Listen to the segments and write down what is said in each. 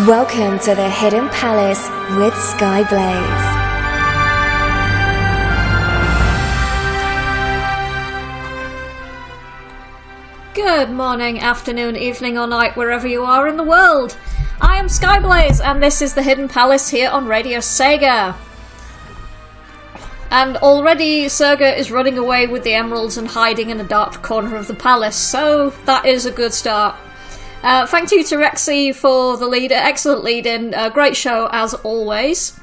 Welcome to the Hidden Palace with Skyblaze. Good morning, afternoon, evening or night, wherever you are in the world. I am Skyblaze and this is the Hidden Palace here on Radio SEGA. And already SEGA is running away with the emeralds and hiding in a dark corner of the palace, so that is a good start. Thank you to Rexy for the lead, excellent lead-in, great show as always.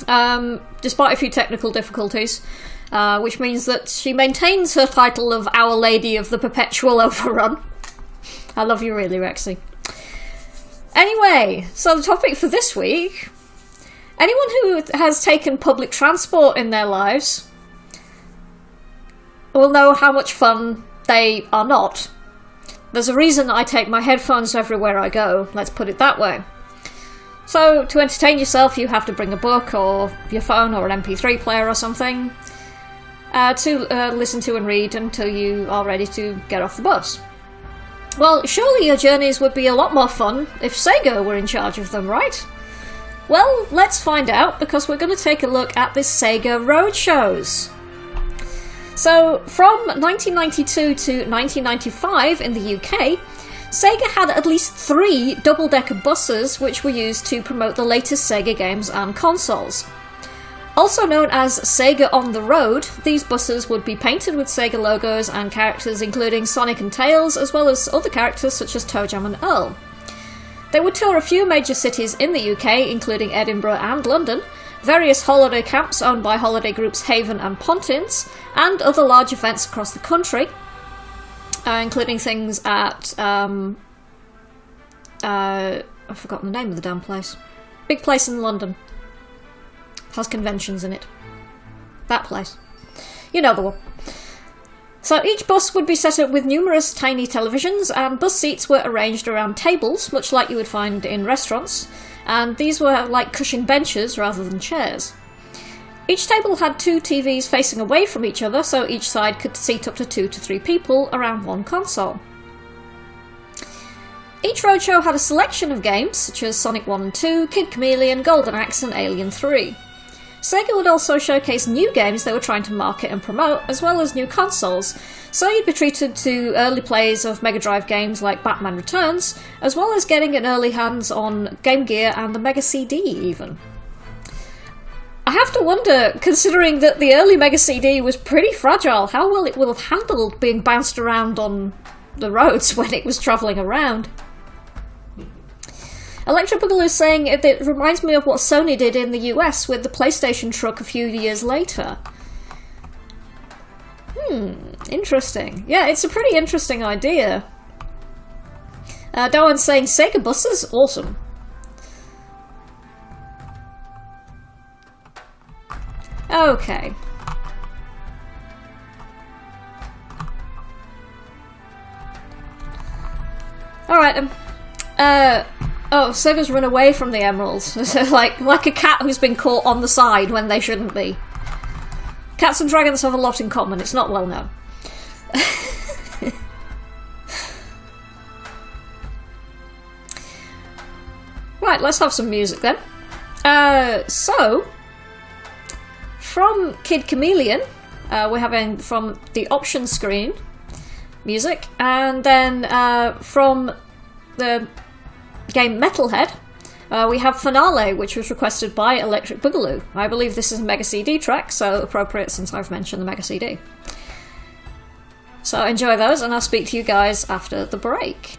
Despite a few technical difficulties, which means that she maintains her title of Our Lady of the Perpetual Overrun. I love you really, Rexy. Anyway, so the topic for this week: anyone who has taken public transport in their lives will know how much fun they are not. There's a reason I take my headphones everywhere I go, let's put it that way. So, to entertain yourself, you have to bring a book, or your phone, or an MP3 player or something, to listen to and read until you are ready to get off the bus. Well, surely your journeys would be a lot more fun if SEGA were in charge of them, right? Well, let's find out, because we're going to take a look at the SEGA Roadshows. So, from 1992 to 1995 in the UK, SEGA had at least 3 double-decker buses which were used to promote the latest SEGA games and consoles. Also known as SEGA on the Road, these buses would be painted with SEGA logos and characters including Sonic and Tails, as well as other characters such as ToeJam and Earl. They would tour a few major cities in the UK, including Edinburgh and London, various holiday camps owned by holiday groups Haven and Pontins, and other large events across the country, including things at, I've forgotten the name of the damn place. Big place in London. Has conventions in it. That place. You know the one. So each bus would be set up with numerous tiny televisions, and bus seats were arranged around tables, much like you would find in restaurants, and these were like cushioned benches rather than chairs. Each table had 2 TVs facing away from each other, so each side could seat up to 2 to 3 people around one console. Each roadshow had a selection of games, such as Sonic 1 and 2, Kid Chameleon, Golden Axe and Alien 3. SEGA would also showcase new games they were trying to market and promote, as well as new consoles, so you'd be treated to early plays of Mega Drive games like Batman Returns, as well as getting an early hands on Game Gear and the Mega CD even. I have to wonder, considering that the early Mega CD was pretty fragile, how well it will have handled being bounced around on the roads when it was travelling around. Electric Boogaloo is saying it reminds me of what Sony did in the US with the PlayStation truck a few years later. Interesting. Yeah, it's a pretty interesting idea. Darwin's saying SEGA buses? Awesome. Okay. Alright, oh, SEGA's run away from the emeralds. like a cat who's been caught on the side when they shouldn't be. Cats and dragons have a lot in common, it's not well known. Right, let's have some music then. So, from Kid Chameleon, we're having from the option screen music, and then from the game Metalhead, we have Finale, which was requested by Electric Boogaloo. I believe this is a Mega CD track, so appropriate since I've mentioned the Mega CD. So enjoy those, and I'll speak to you guys after the break.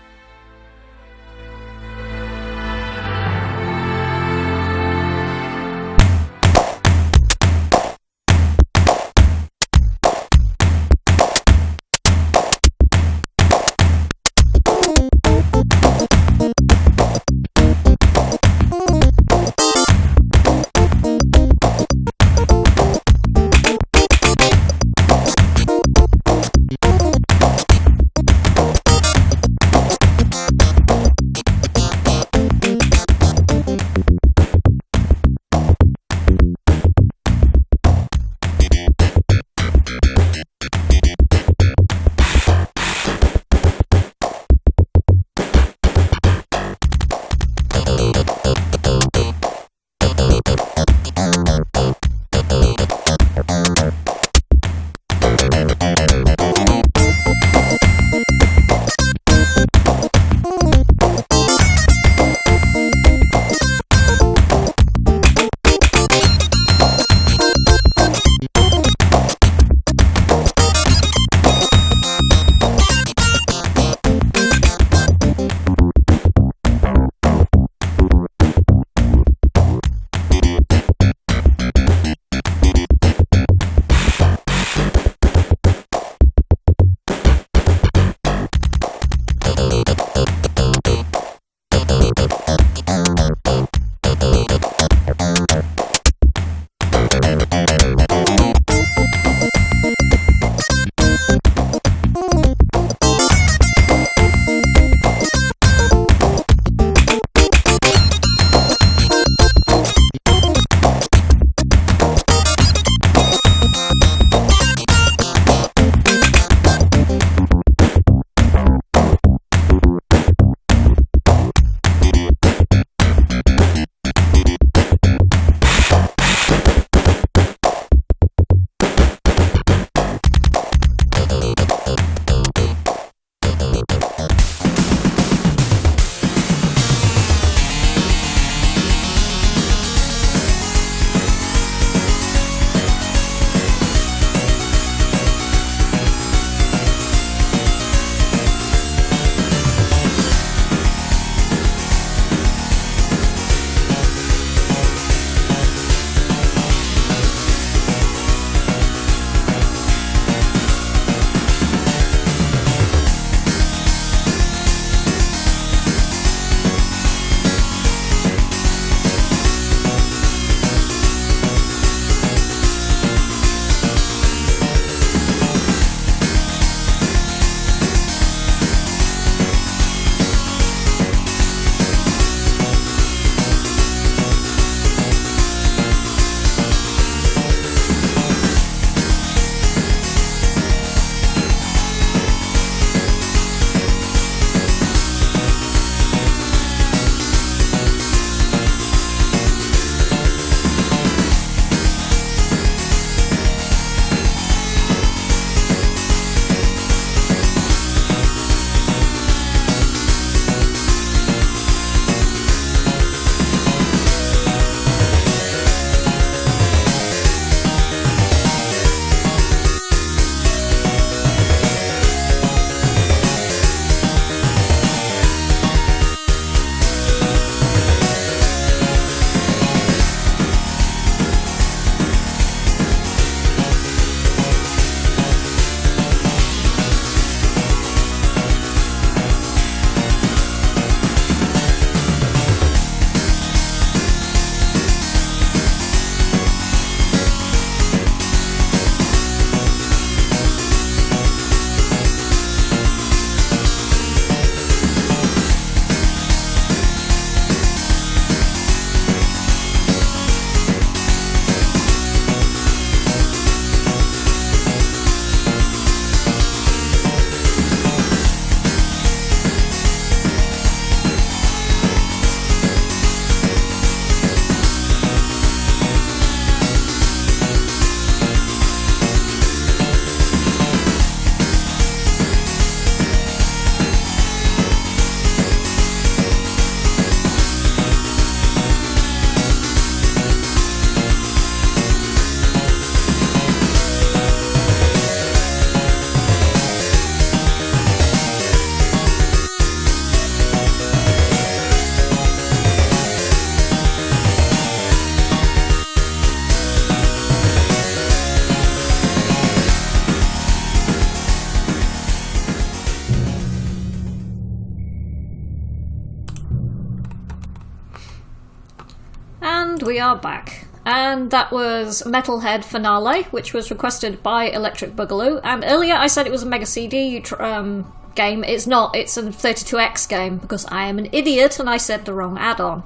And we are back. And that was Metalhead Finale, which was requested by Electric Boogaloo. And earlier I said it was a Mega CD game. It's not, it's a 32X game, because I am an idiot and I said the wrong add-on.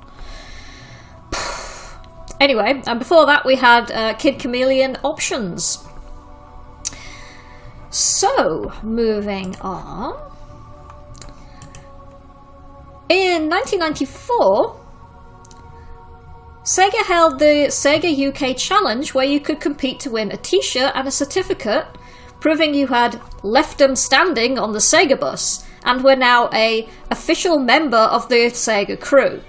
Anyway, and before that we had Kid Chameleon Options. So, moving on. In 1994, Sega held the Sega UK Challenge, where you could compete to win a t-shirt and a certificate proving you had left them standing on the Sega bus and were now an official member of the Sega crew.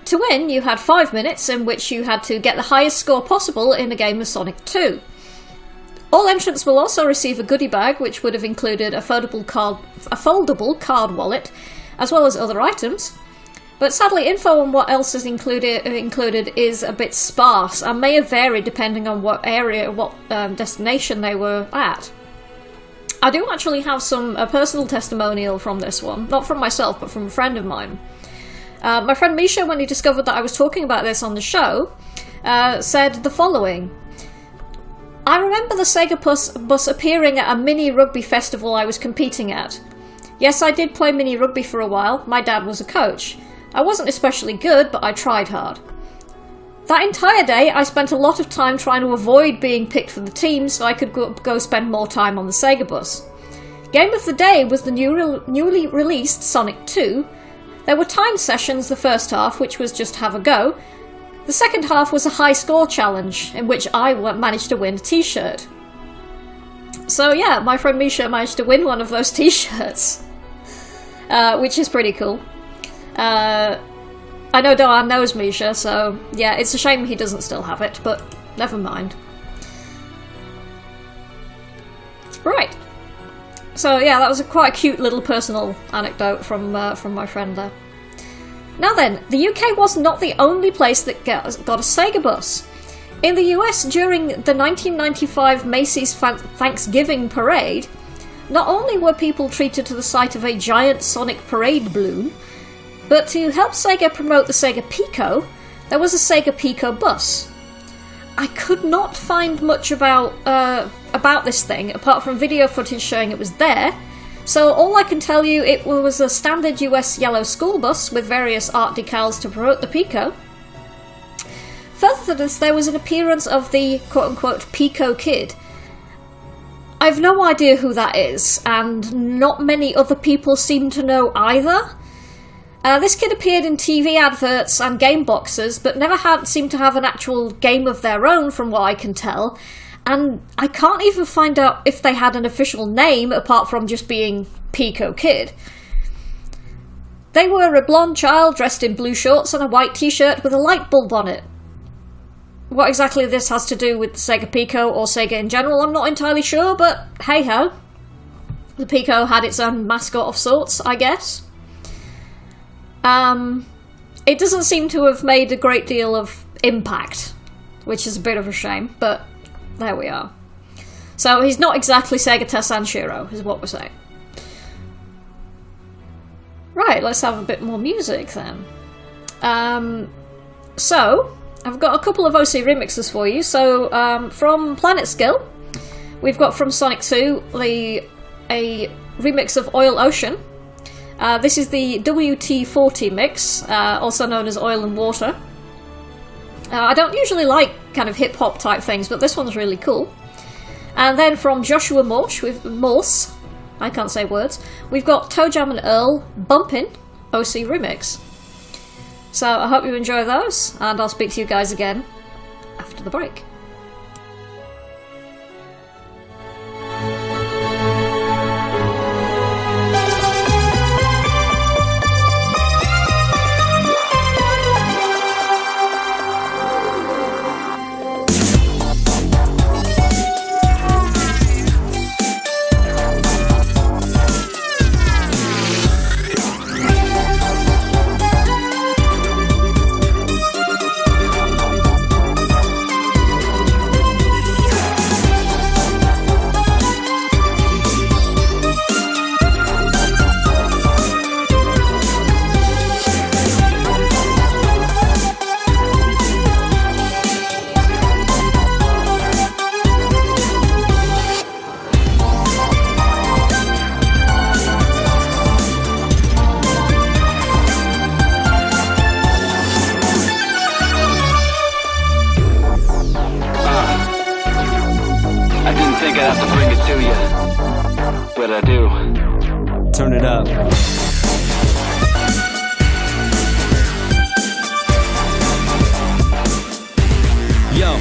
To win, you had 5 minutes in which you had to get the highest score possible in a game of Sonic 2. All entrants will also receive a goodie bag, which would have included a foldable card wallet, as well as other items. But sadly, info on what else is included is a bit sparse and may have varied depending on what area, what destination they were at. I do actually have a personal testimonial from this one, not from myself, but from a friend of mine. My friend Misha, when he discovered that I was talking about this on the show, said the following. I remember the Sega bus appearing at a mini rugby festival I was competing at. Yes, I did play mini rugby for a while. My dad was a coach. I wasn't especially good, but I tried hard. That entire day, I spent a lot of time trying to avoid being picked for the team so I could go spend more time on the Sega bus. Game of the day was the newly released Sonic 2. There were time sessions the first half, which was just have a go. The second half was a high score challenge, in which I managed to win a t-shirt. So yeah, my friend Misha managed to win one of those t-shirts, which is pretty cool. I know Doan knows Misha, so yeah, it's a shame he doesn't still have it, but never mind. Right. So yeah, that was quite a cute little personal anecdote from my friend there. Now then, the UK was not the only place that got a Sega bus. In the US, during the 1995 Macy's Thanksgiving Parade, not only were people treated to the sight of a giant Sonic parade balloon, but to help Sega promote the Sega Pico, there was a Sega Pico bus. I could not find much about this thing, apart from video footage showing it was there, so all I can tell you, it was a standard US yellow school bus with various art decals to promote the Pico. Further to this, there was an appearance of the quote-unquote Pico Kid. I've no idea who that is, and not many other people seem to know either. This kid appeared in TV adverts and game boxes, but never seemed to have an actual game of their own from what I can tell, and I can't even find out if they had an official name apart from just being Pico Kid. They were a blonde child dressed in blue shorts and a white t-shirt with a light bulb on it. What exactly this has to do with the Sega Pico or Sega in general, I'm not entirely sure, but hey-ho. The Pico had its own mascot of sorts, I guess. It doesn't seem to have made a great deal of impact, which is a bit of a shame, but there we are. So he's not exactly Sega Sanshiro, is what we're saying. Right, let's have a bit more music then. So, I've got a couple of OC remixes for you. So, from Planet Skill, we've got from Sonic 2 a remix of Oil Ocean. This is the WT40 mix, also known as Oil and Water. I don't usually like kind of hip-hop type things, but this one's really cool. And then from Joshua Morse, I can't say words, we've got Toe Jam and Earl Bumpin' OC remix. So I hope you enjoy those, and I'll speak to you guys again after the break. have to bring it to you, but I do. Turn it up. Yo,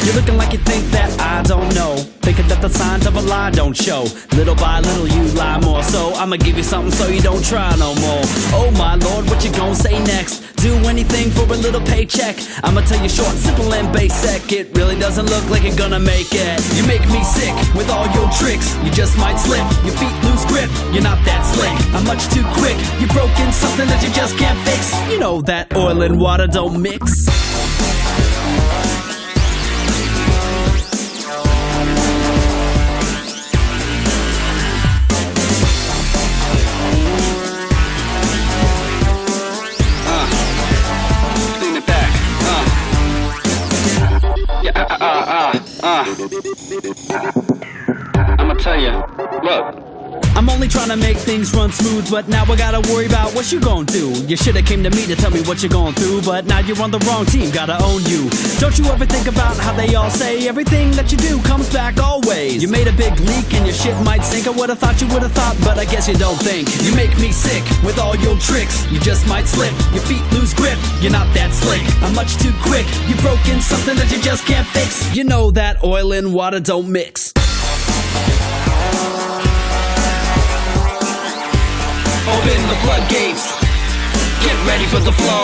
you're looking like you think that I don't know. Thinking that the signs of a lie don't show. Little by little you lie more. So I'ma give you something so you don't try no more. Oh my lord, what you gon' say next? Do anything for a little paycheck. I'ma tell you short, simple and basic. It really doesn't look like you're gonna make it. You make me sick with all your tricks. You just might slip, your feet lose grip. You're not that slick, I'm much too quick. You're broken, something that you just can't fix. You know that oil and water don't mix. I'ma tell you, look. I'm only trying to make things run smooth, but now I gotta worry about what you gon' do. You shoulda came to me to tell me what you're going through, but now you're on the wrong team, gotta own you. Don't you ever think about how they all say everything that you do comes back always? You made a big leak and your shit might sink. I would've thought you would've thought, but I guess you don't think. You make me sick with all your tricks. You just might slip, your feet lose grip. You're not that slick, I'm much too quick. You're broken, something that you just can't fix. You know that oil and water don't mix. Open the floodgates, get ready for the flow.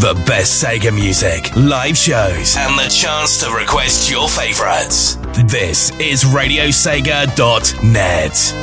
The best Sega music, live shows, and the chance to request your favorites. This is RadioSega.net.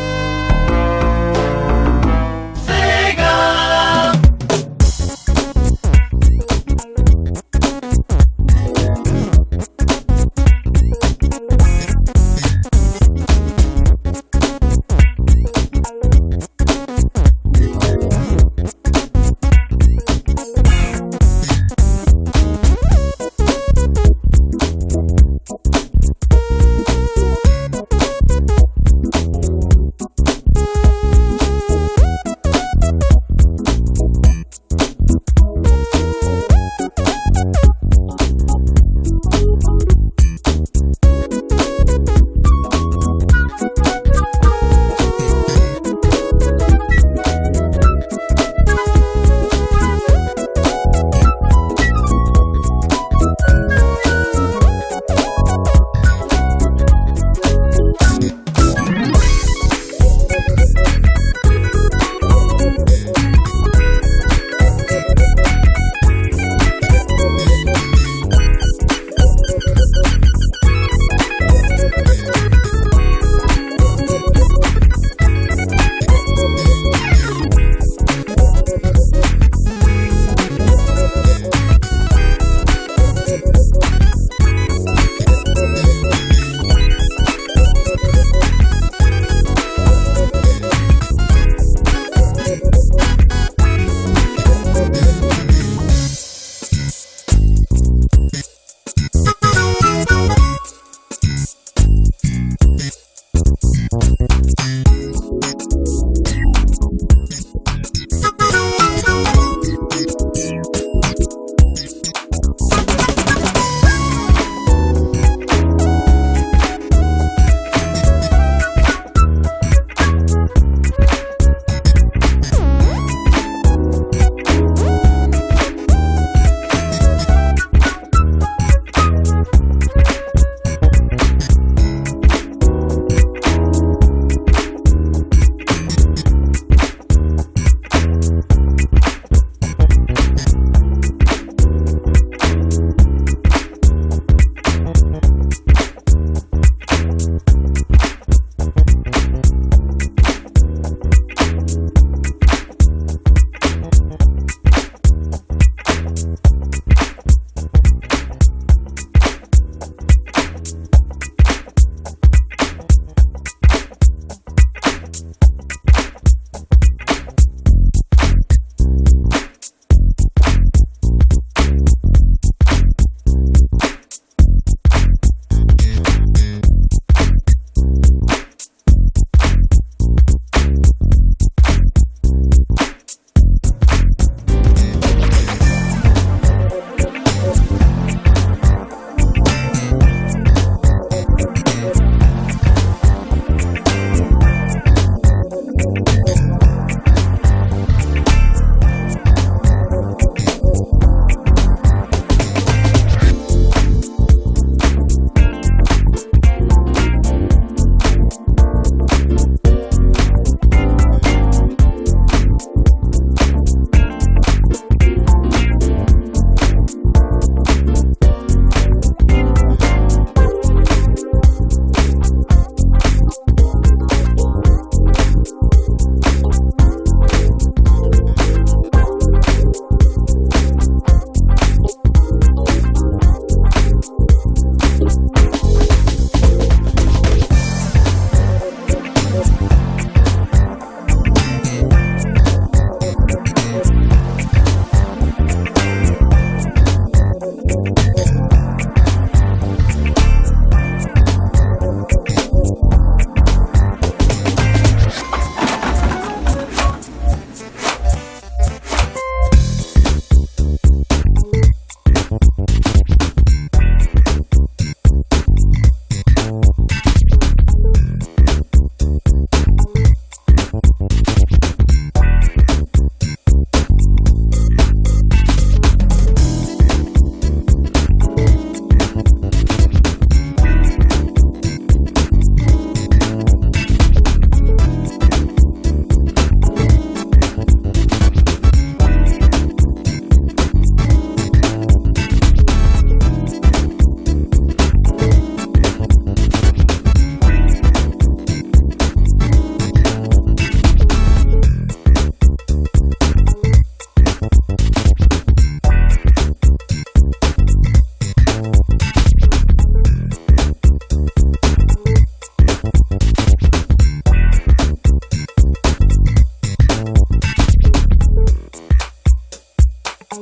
We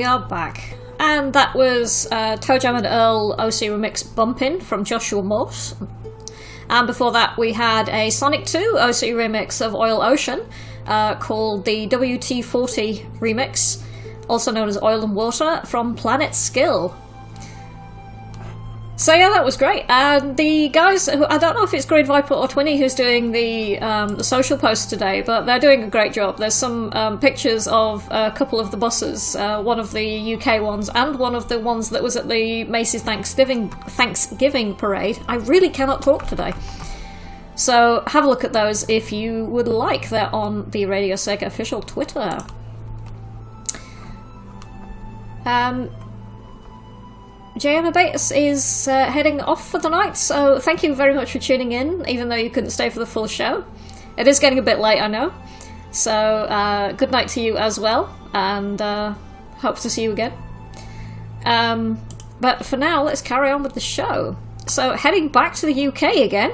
are back, and that was Toe Jam and Earl OC Remix Bumpin' from Joshua Morse, and before that we had a Sonic 2 OC remix of Oil Ocean called the WT40 remix, also known as Oil and Water, from Planet Skill. So yeah, that was great. And the guys, who, I don't know if it's Green Viper or Twinny who's doing the social posts today, but they're doing a great job. There's some pictures of a couple of the buses, one of the UK ones and one of the ones that was at the Macy's Thanksgiving parade. I really cannot talk today. So have a look at those if you would like. They're on the Radio Sega official Twitter. JM Abatus is heading off for the night, so thank you very much for tuning in, even though you couldn't stay for the full show. It is getting a bit late, I know. So, good night to you as well, and hope to see you again. But for now, let's carry on with the show. So, heading back to the UK again,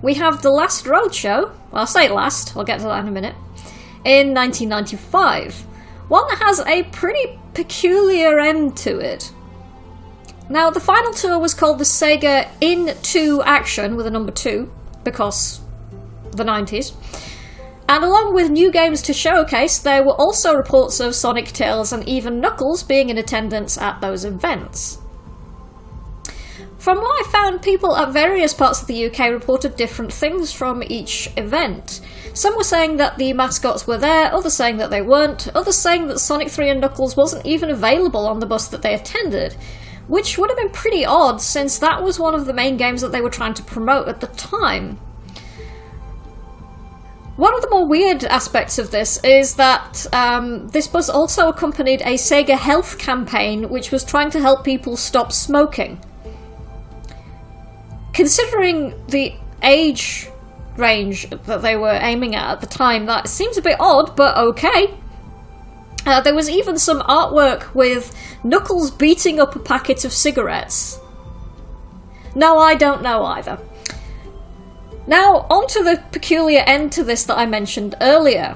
we have the last Roadshow, well, I'll say last, I'll get to that in a minute, in 1995. One that has a pretty peculiar end to it. Now, the final tour was called the Sega Into Action, with a number 2, because the 90s. And along with new games to showcase, there were also reports of Sonic, Tails and even Knuckles being in attendance at those events. From what I found, people at various parts of the UK reported different things from each event. Some were saying that the mascots were there, others saying that they weren't, others saying that Sonic 3 and Knuckles wasn't even available on the bus that they attended, which would have been pretty odd since that was one of the main games that they were trying to promote at the time. One of the more weird aspects of this is that this bus also accompanied a Sega health campaign which was trying to help people stop smoking. Considering the age range that they were aiming at the time, that seems a bit odd, but okay. There was even some artwork with Knuckles beating up a packet of cigarettes. No, I don't know either. Now, on to the peculiar end to this that I mentioned earlier.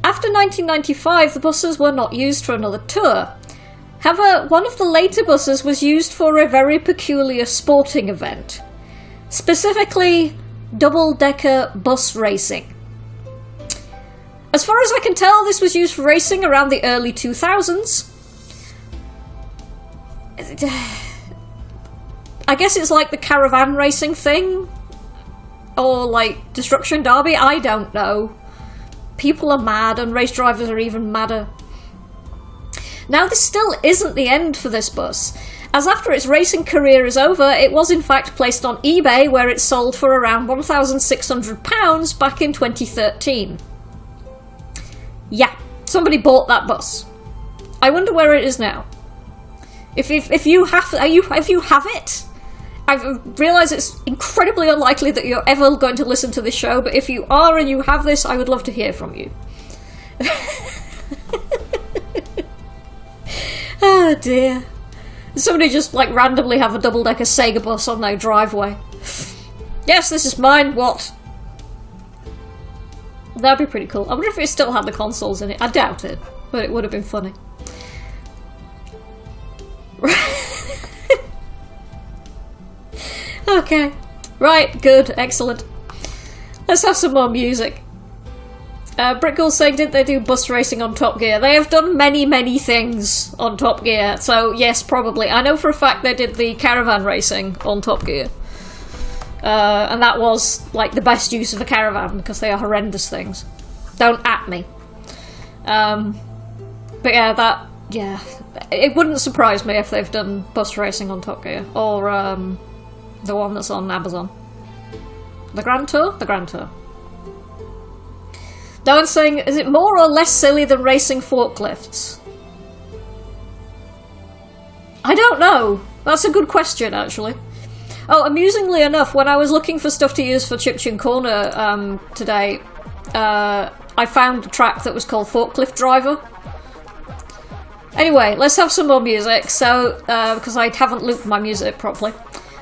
After 1995, the buses were not used for another tour. However, one of the later buses was used for a very peculiar sporting event. Specifically, double-decker bus racing. As far as I can tell, this was used for racing around the early 2000s. I guess it's like the caravan racing thing, or like Destruction Derby, I don't know. People are mad, and race drivers are even madder. Now, this still isn't the end for this bus, as after its racing career is over, it was in fact placed on eBay, where it sold for around £1,600 back in 2013. Yeah, somebody bought that bus. I wonder where it is now. If you have it, I realise it's incredibly unlikely that you're ever going to listen to this show, but if you are and you have this, I would love to hear from you. Oh dear. Somebody just like randomly have a double-decker Sega bus on their driveway. Yes, this is mine, what? That'd be pretty cool. I wonder if it still had the consoles in it. I doubt it, but it would have been funny. Okay. Right, good, excellent. Let's have some more music. Brickgirl saying, did they do bus racing on Top Gear? They have done many, many things on Top Gear, so yes, probably. I know for a fact they did the caravan racing on Top Gear. And that was, like, the best use of a caravan, because they are horrendous things. Don't at me. But yeah, it wouldn't surprise me if they've done bus racing on Top Gear, or, the one that's on Amazon. The Grand Tour? The Grand Tour. Darren's saying, is it more or less silly than racing forklifts? I don't know. That's a good question, actually. Oh, amusingly enough, when I was looking for stuff to use for Chip Tune Corner today, I found a track that was called Forklift Driver. Anyway, let's have some more music, so because I haven't looped my music properly.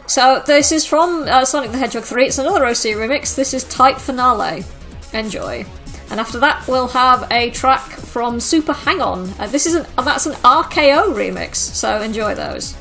So this is from Sonic the Hedgehog 3, it's another OC remix, this is Tight Finale. Enjoy. And after that we'll have a track from Super Hang-On. That's an RKO remix, so enjoy those.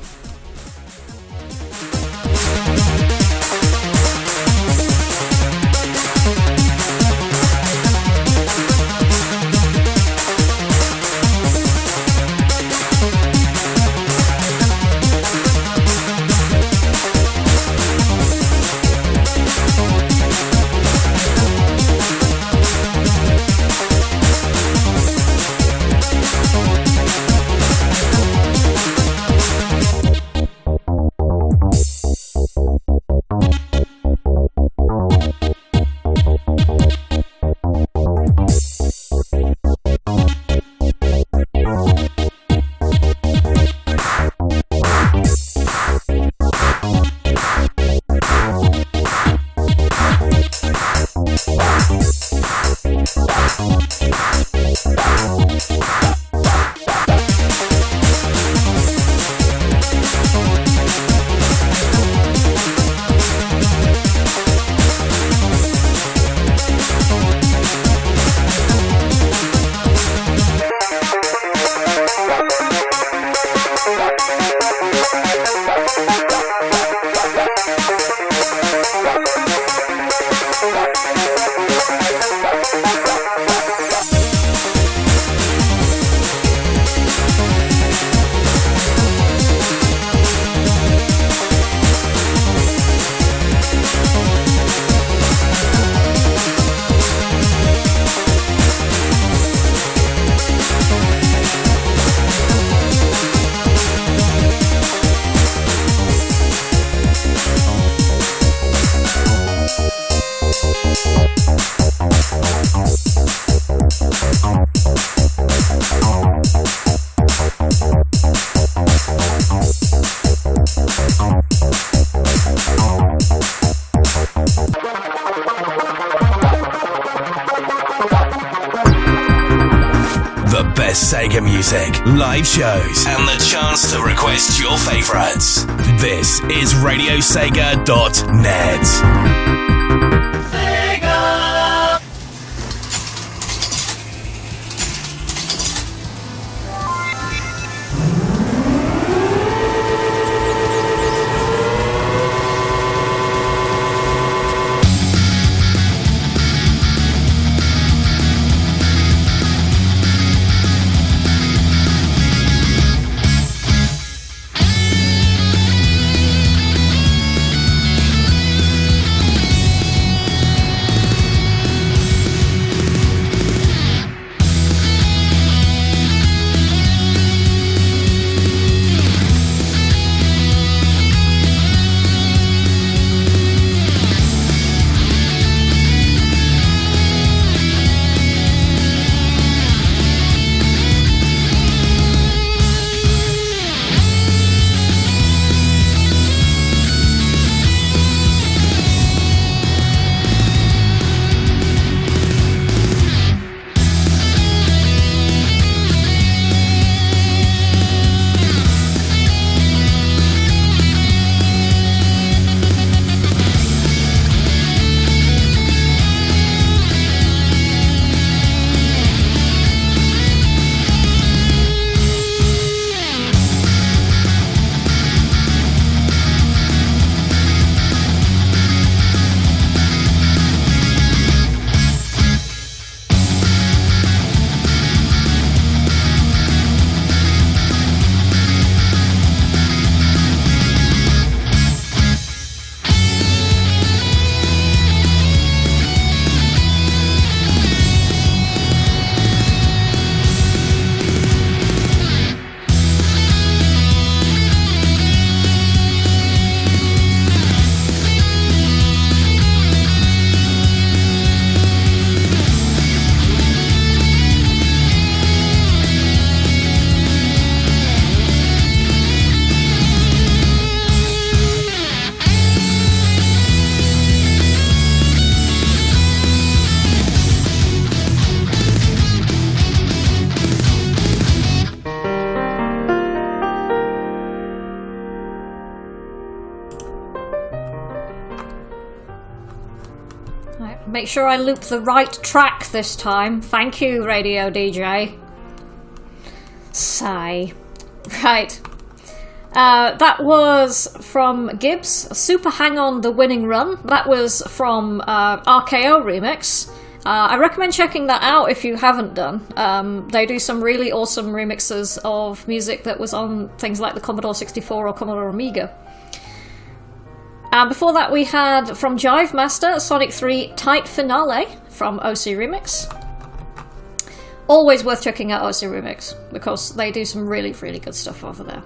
Sega music, live shows, and the chance to request your favorites. This is RadioSega.net. Make sure I loop the right track this time. Thank you, Radio DJ. Sigh. Right. That was from Gibbs. Super Hang On The Winning Run. That was from RKO Remix. I recommend checking that out if you haven't done. They do some really awesome remixes of music that was on things like the Commodore 64 or Commodore Amiga. Before that we had from Jive Master, Sonic 3 Tight Finale from OC Remix. Always worth checking out OC Remix, because they do some really, really good stuff over there.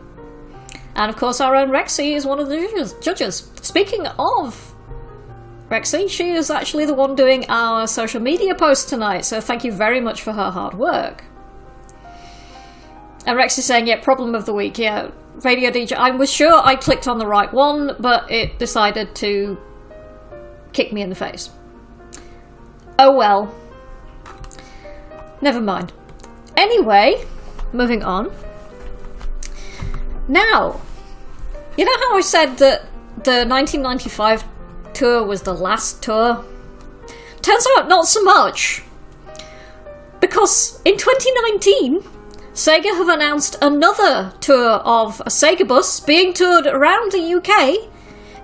And of course our own Rexy is one of the judges. Speaking of Rexy, she is actually the one doing our social media post tonight, so thank you very much for her hard work. And Rexy's saying, yeah, problem of the week, yeah, Radio DJ. I was sure I clicked on the right one, but it decided to kick me in the face. Oh well. Never mind. Anyway, moving on. Now, you know how I said that the 1995 tour was the last tour? Turns out not so much. Because in 2019, Sega have announced another tour of a Sega bus being toured around the UK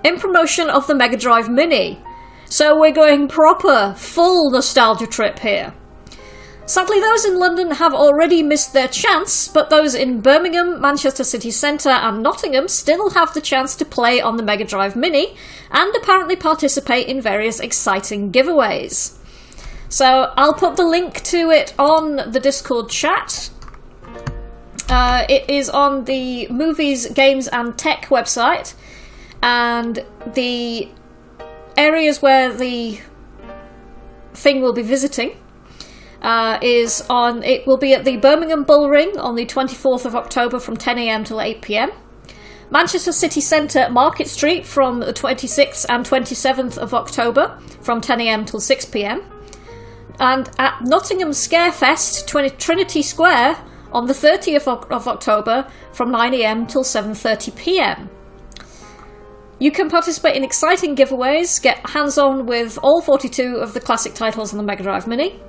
in promotion of the Mega Drive Mini. So we're going proper, full nostalgia trip here. Sadly, those in London have already missed their chance, but those in Birmingham, Manchester City Centre and Nottingham still have the chance to play on the Mega Drive Mini and apparently participate in various exciting giveaways. So I'll put the link to it on the Discord chat. It is on the Movies, Games and Tech website, and the areas where the thing will be visiting it will be at the Birmingham Bull Ring on the 24th of October from 10 AM till 8 PM. Manchester City Centre Market Street from the 26th and 27th of October from 10 AM till 6 PM. And at Nottingham Scarefest, Trinity Square on the 30th of October from 9 AM till 7:30 PM. You can participate in exciting giveaways, get hands-on with all 42 of the classic titles on the Mega Drive Mini.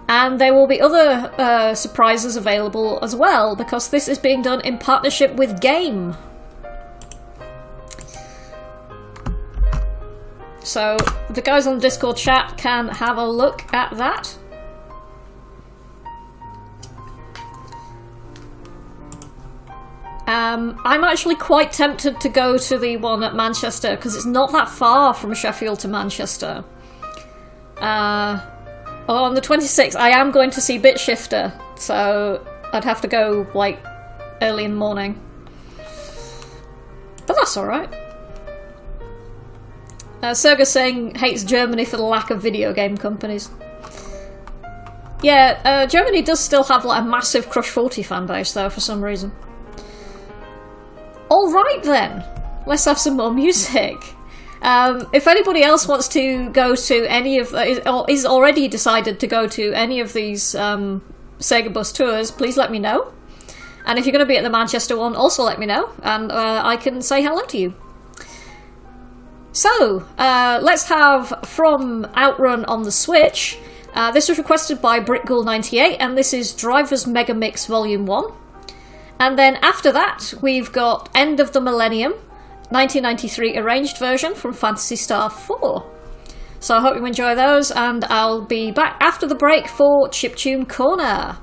And there will be other surprises available as well, because this is being done in partnership with Game. So the guys on the Discord chat can have a look at that. I'm actually quite tempted to go to the one at Manchester, because it's not that far from Sheffield to Manchester. On the 26th, I am going to see Bitshifter, so I'd have to go, like, early in the morning. But that's alright. Serga saying hates Germany for the lack of video game companies. Yeah, Germany does still have, like, a massive Crush 40 fanbase, though, for some reason. Alright then, let's have some more music. If anybody else wants to go to any of, or is already decided to go to any of these Sega Bus tours, please let me know. And if you're going to be at the Manchester one, also let me know, and I can say hello to you. So, let's have from Outrun on the Switch. This was requested by BrickGhoul98, and this is Driver's Mega Mix Volume 1. And then after that, we've got End of the Millennium, 1993 arranged version from Phantasy Star 4. So I hope you enjoy those, and I'll be back after the break for Chiptune Corner.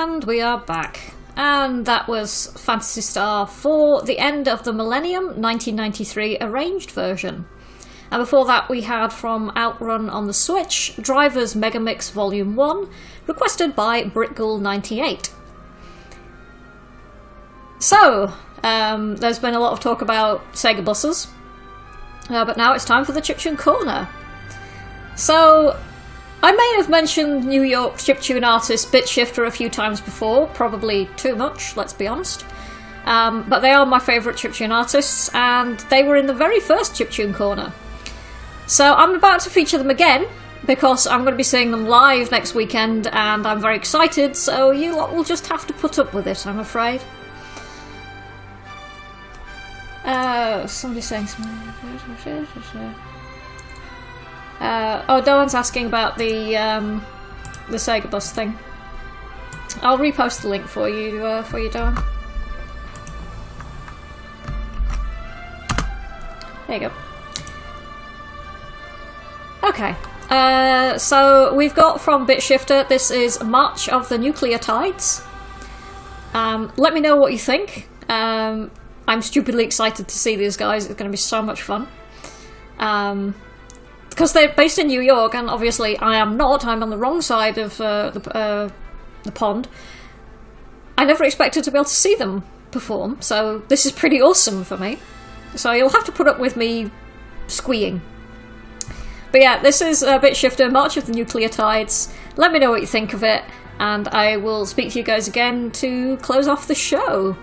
And we are back. And that was Phantasy Star for the End of the Millennium 1993 arranged version. And before that we had from Outrun on the Switch, Drivers Megamix Volume 1, requested by Britghoul98. So, there's been a lot of talk about Sega buses, but now it's time for the Chiptune Corner. So, I may have mentioned New York chiptune artist BitShifter a few times before, probably too much, let's be honest. But they are my favourite chiptune artists, and they were in the very first Chiptune Corner. So I'm about to feature them again, because I'm going to be seeing them live next weekend, and I'm very excited, so you lot will just have to put up with it, I'm afraid. Somebody's saying something. Doan's asking about the Sega bus thing. I'll repost the link for you, Doan. There you go. Okay. So we've got from BitShifter. This is March of the Nucleotides. Let me know what you think. I'm stupidly excited to see these guys. It's going to be so much fun. Because they're based in New York, and obviously I am not. I'm on the wrong side of the pond. I never expected to be able to see them perform, so this is pretty awesome for me. So you'll have to put up with me squeeing. But yeah, this is BitShifter, March of the Nucleotides. Let me know what you think of it, and I will speak to you guys again to close off the show.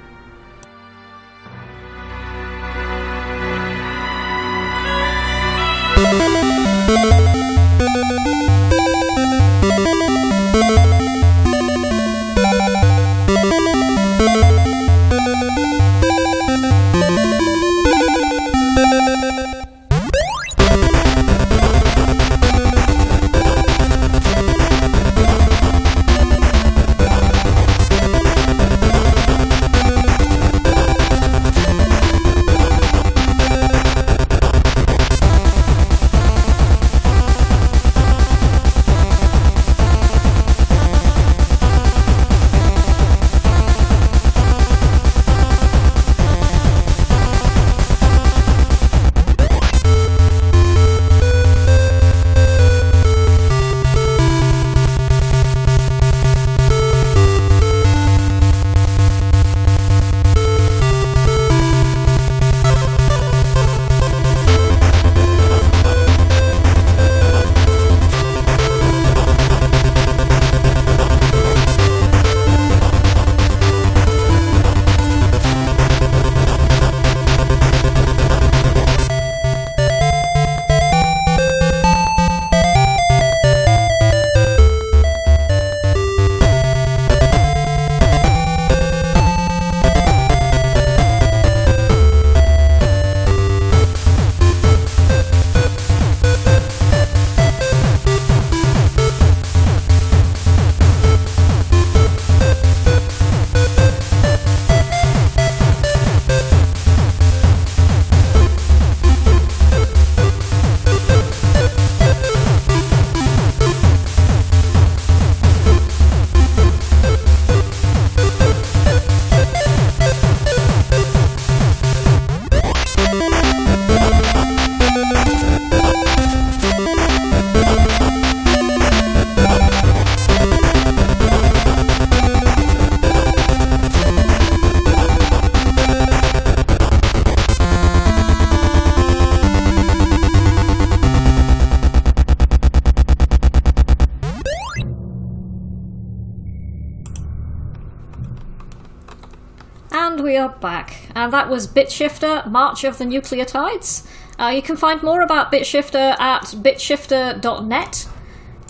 And we are back. And that was BitShifter, March of the Nucleotides. You can find more about BitShifter at bitshifter.net.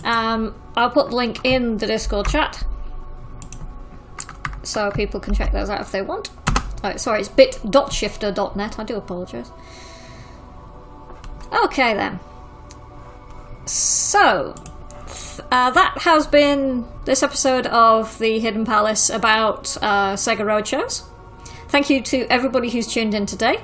I'll put the link in the Discord chat, so people can check those out if they want. Oh, sorry, it's bit.shifter.net. I do apologise. Okay then. So, that has been this episode of the Hidden Palace about SEGA Roadshows. Thank you to everybody who's tuned in today.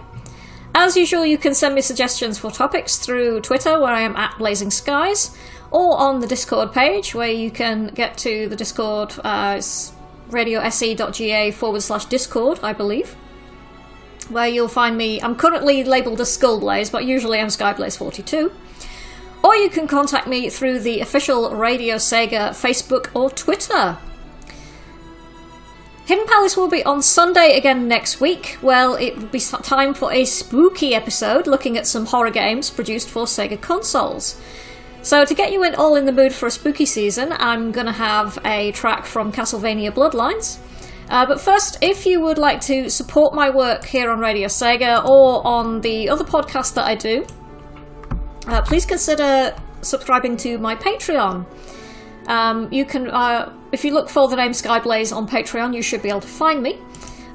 As usual, you can send me suggestions for topics through Twitter, where I am at Blazing Skies, or on the Discord page, where you can get to the Discord. It's radiose.ga/Discord, I believe, where you'll find me. I'm currently labelled as Skyblaze, but usually I'm Skyblaze42. Or you can contact me through the official Radio Sega Facebook or Twitter. Hidden Palace will be on Sunday again next week. Well, it will be time for a spooky episode looking at some horror games produced for Sega consoles. So to get you all in the mood for a spooky season, I'm going to have a track from Castlevania Bloodlines. But first, if you would like to support my work here on Radio Sega or on the other podcasts that I do, please consider subscribing to my Patreon. You can, if you look for the name Skyblaze on Patreon, you should be able to find me.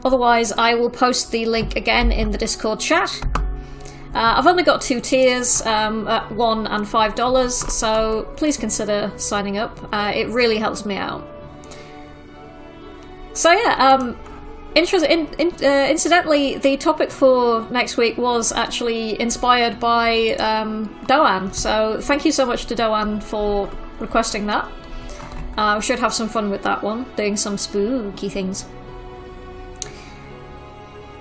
Otherwise, I will post the link again in the Discord chat. I've only got 2 tiers, at $1 and $5, so please consider signing up. It really helps me out. So yeah, incidentally, the topic for next week was actually inspired by Doan, so thank you so much to Doan for requesting that. We should have some fun with that one, doing some spooky things.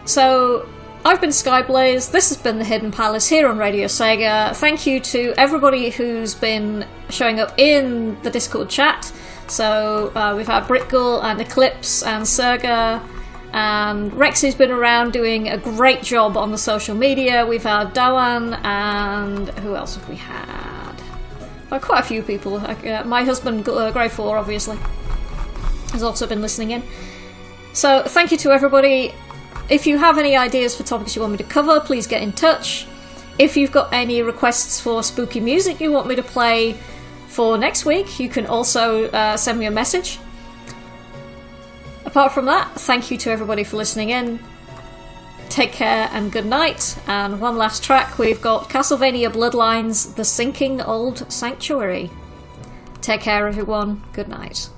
So, I've been Skyblaze, this has been the Hidden Palace here on Radio Sega. Thank you to everybody who's been showing up in the Discord chat. So we've had Britgul and Eclipse and Serga, and Rexy's been around doing a great job on the social media. We've had Dawan, and who else have we had? Quite a few people. My husband, Grey4, obviously, has also been listening in. So thank you to everybody. If you have any ideas for topics you want me to cover, please get in touch. If you've got any requests for spooky music you want me to play for next week, you can also send me a message. Apart from that, thank you to everybody for listening in. Take care and good night. And one last track, we've got Castlevania Bloodlines, The Sinking Old Sanctuary. Take care, everyone. Good night.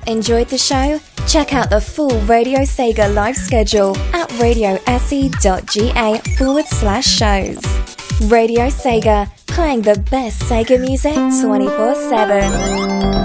Enjoyed the show? Check out the full Radio Sega live schedule at radiose.ga/shows. Radio Sega, playing the best Sega music 24/7.